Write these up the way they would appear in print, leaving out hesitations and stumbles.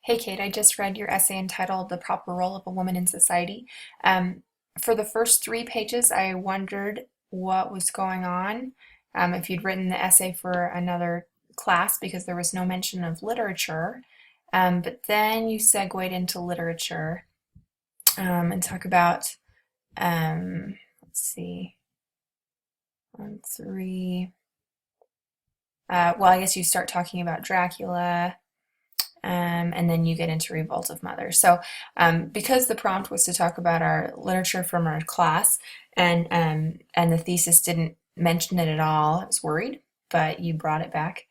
Hey Kate, I just read your essay entitled The Proper Role of a Woman in Society. Um, for the first 3 pages, I wondered what was going on, if you'd written the essay for another class because there was no mention of literature. But then you segued into literature and talk about, let's see, 1, 3. Well, I guess you start talking about Dracula. And then you get into Revolt of Mothers. So, because the prompt was to talk about our literature from our class, and the thesis didn't mention it at all, I was worried, but you brought it back.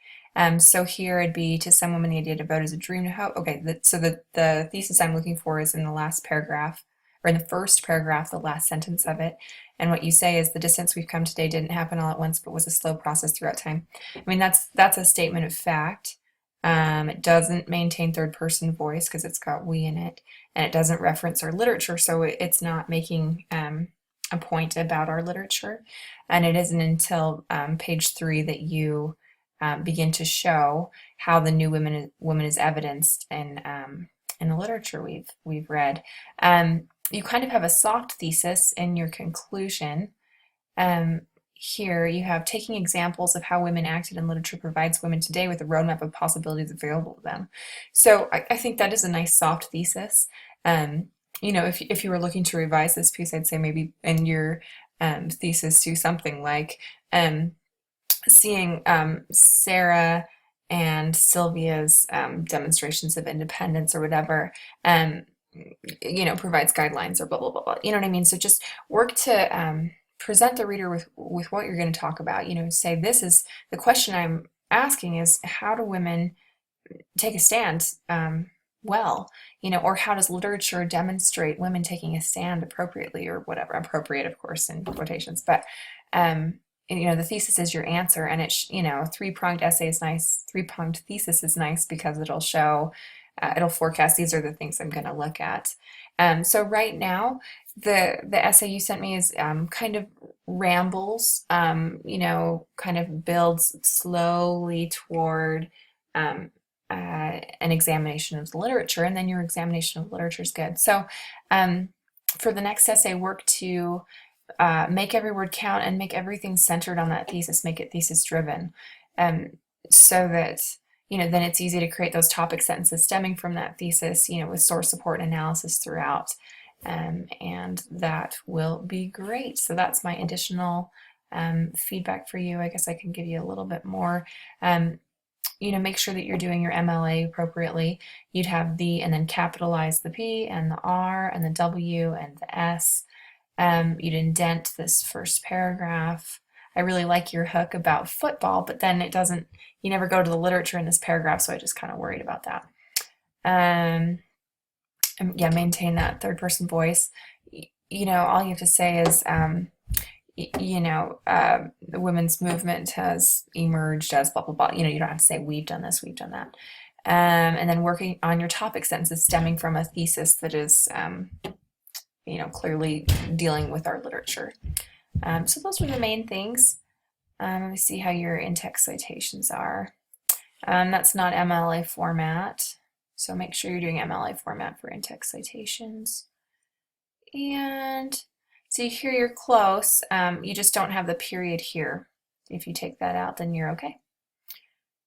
So here it'd be to some women the idea to vote is a dream to hope. Okay, so the thesis I'm looking for is in the last paragraph, or in the first paragraph, the last sentence of it. And what you say is the distance we've come today didn't happen all at once, but was a slow process throughout time. I mean, that's a statement of fact. It doesn't maintain third person voice because it's got we in it, and it doesn't reference our literature, so it's not making a point about our literature. And it isn't until page 3 that you begin to show how the new woman is evidenced in the literature we've read. You kind of have a soft thesis in your conclusion. Um, Here you have taking examples of how women acted in literature provides women today with a roadmap of possibilities available to them. So I think that is a nice soft thesis. Um, if you were looking to revise this piece, I'd say maybe in your thesis do something like um, seeing Sarah and Sylvia's demonstrations of independence or whatever. Provides guidelines or blah blah blah blah. You know what I mean? So just work to present the reader with what you're going to talk about. Say this is the question I'm asking is how do women take a stand well, or how does literature demonstrate women taking a stand appropriately or whatever, appropriate, of course, in quotations, but um, the thesis is your answer, and a three-pronged essay is nice, three-pronged thesis is nice because it'll forecast these are the things I'm going to look at. So right now, the essay you sent me is kind of rambles, kind of builds slowly toward um, an examination of the literature, and then your examination of literature is good. So for the next essay, work to make every word count and make everything centered on that thesis, make it thesis driven, um, so that then it's easy to create those topic sentences stemming from that thesis, with source support and analysis throughout. And that will be great. So that's my additional feedback for you. I guess I can give you a little bit more. Make sure that you're doing your MLA appropriately. You'd have the, and then capitalize the P and the R and the W and the S. You'd indent this first paragraph. I really like your hook about football, but then you never go to the literature in this paragraph, so I just kind of worried about that. Yeah, maintain that third person voice. All you have to say is, the women's movement has emerged as blah, blah, blah. You don't have to say we've done this, we've done that. And then working on your topic sentences stemming from a thesis that is, clearly dealing with our literature. So those were the main things. Let me see how your in-text citations are. That's not MLA format, so make sure you're doing MLA format for in-text citations. And so here you're close. You just don't have the period here. If you take that out, then you're okay.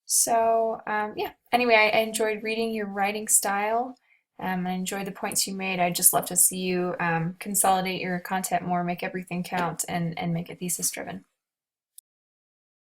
So yeah, anyway, I enjoyed reading your writing style. I enjoyed the points you made. I'd just love to see you consolidate your content more, make everything count, and make it thesis driven.